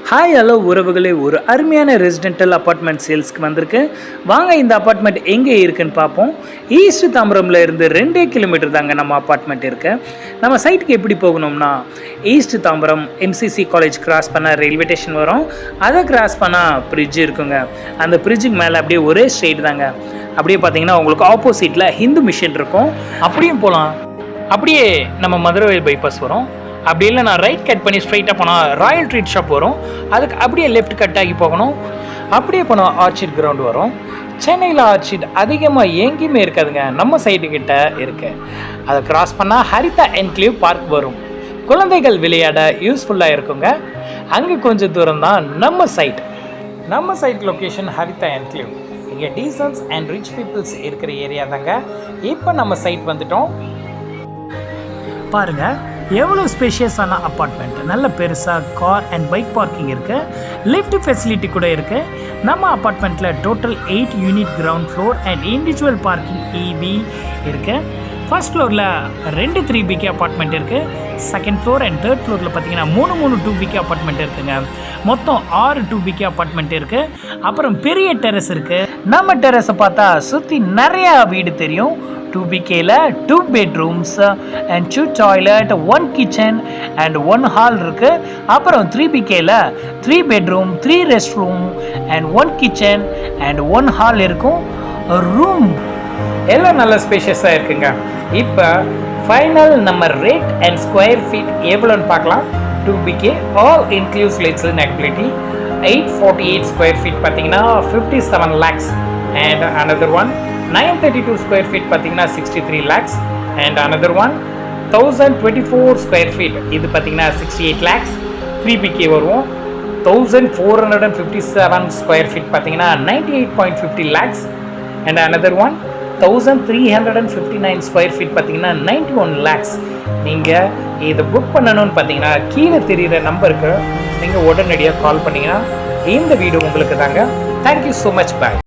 Hi hello உறவுகளே, ஒரு அருமையான ரெசிடென்டல் அப்பார்ட்மெண்ட் சேல்ஸ்க்கு வந்திருக்கு. வாங்க இந்த அப்பார்ட்மெண்ட் எங்கே இருக்குன்னு பார்ப்போம். ஈஸ்ட் தாம்பரமில் இருந்து 2 கிலோமீட்டர் தாங்க நம்ம அப்பார்ட்மெண்ட் இருக்குது. நம்ம சைட்டுக்கு எப்படி போகணும்னா, east Tambaram MCC college cross பண்ணால் ரயில்வே ஸ்டேஷன் வரும். அதை கிராஸ் பண்ணால் பிரிட்ஜ் இருக்குங்க. அந்த பிரிட்ஜுக்கு மேலே அப்படியே ஒரே ஸ்ட்ரெயிட் தாங்க. அப்படியே பார்த்தீங்கன்னா உங்களுக்கு ஆப்போசிட்டில் ஹிந்து மிஷன் இருக்கும். அப்படியும் போகலாம். அப்படியே நம்ம மதுரை பைபாஸ் வரும். அப்படி இல்லை நான் ரைட் கட் பண்ணி ஸ்ட்ரைட்டாக போனால் ராயல் ட்ரீட் ஷாப் வரும். அதுக்கு அப்படியே லெஃப்ட் கட் ஆகி போகணும். அப்படியே போனால் ஆர்ச்சிட் கிரவுண்ட் வரும். சென்னையில் ஆர்ச்சிட் அதிகமாக எங்கேயுமே இருக்காதுங்க, நம்ம சைட்டுக்கிட்ட இருக்கு. அதை கிராஸ் பண்ணால் ஹரிதா என்க்ளேவ் பார்க் வரும். குழந்தைகள் விளையாட யூஸ்ஃபுல்லாக இருக்குங்க. அங்கே கொஞ்சம் தூரம் தான் நம்ம சைட். நம்ம சைட் லொக்கேஷன் ஹரிதா என்க்ளேவ். இங்கே டீசன்ஸ் அண்ட் ரிச் பீப்புள்ஸ் இருக்கிற ஏரியா தாங்க. இப்போ நம்ம சைட் வந்துட்டோம். பாருங்கள் எவ்வளோ ஸ்பேஷியஸான அப்பார்ட்மெண்ட். நல்ல பெருசாக கார் அண்ட் பைக் பார்க்கிங் இருக்குது. லிஃப்ட் ஃபெசிலிட்டி கூட இருக்குது. நம்ம அப்பார்ட்மெண்ட்டில் total 8 unit ground floor and individual parking EB இருக்குது. ஃபர்ஸ்ட் ஃப்ளோரில் 2 3BK அப்பார்ட்மெண்ட் இருக்குது. செகண்ட் ஃப்ளோர் அண்ட் தேர்ட் ஃப்ளோரில் பார்த்தீங்கன்னா 3 2BK அப்பார்ட்மெண்ட் இருக்குங்க. மொத்தம் 6 2BK அப்பார்ட்மெண்ட் இருக்குது. அப்புறம் பெரிய டெரஸ் இருக்குது. நம்ம டெரஸை பார்த்தா சுற்றி நிறையா வீடு தெரியும். 2BKல 2 bedrooms and 2 toilet, 1 kitchen and 1 hall இருக்கு. அப்புறம் 3BKல 3 bedroom, 3 restroom and 1 kitchen and 1 hall இருக்கும். ரூம் எல்லாம் நல்ல ஸ்பேஷியஸாக இருக்குங்க. இப்போ ஃபைனல் நம்ம ரேட் அண்ட் ஸ்கொயர் ஃபீட் எவ்வளோன்னு பார்க்கலாம். 2BK all inclusive eligibility 848 square feet பார்த்தீங்கன்னா 57 lakhs and another one 932 square feet பார்த்தீங்கன்னா 63 lakhs and another one 1024 square feet இது பார்த்தீங்கன்னா 68 lakhs. 3BK வருவோம். 1457 square feet பார்த்தீங்கன்னா 98.50 lakhs and another one 1359 square feet பார்த்தீங்கன்னா 91 lakhs. நீங்கள் இதை புக் பண்ணணும்னு பார்த்தீங்கன்னா கீழே தெரிகிற நம்பருக்கு நீங்கள் உடனடியாக கால் பண்ணிங்கன்னா இந்த வீடியோ உங்களுக்கு தாங்க. Thank you so much. பாய்.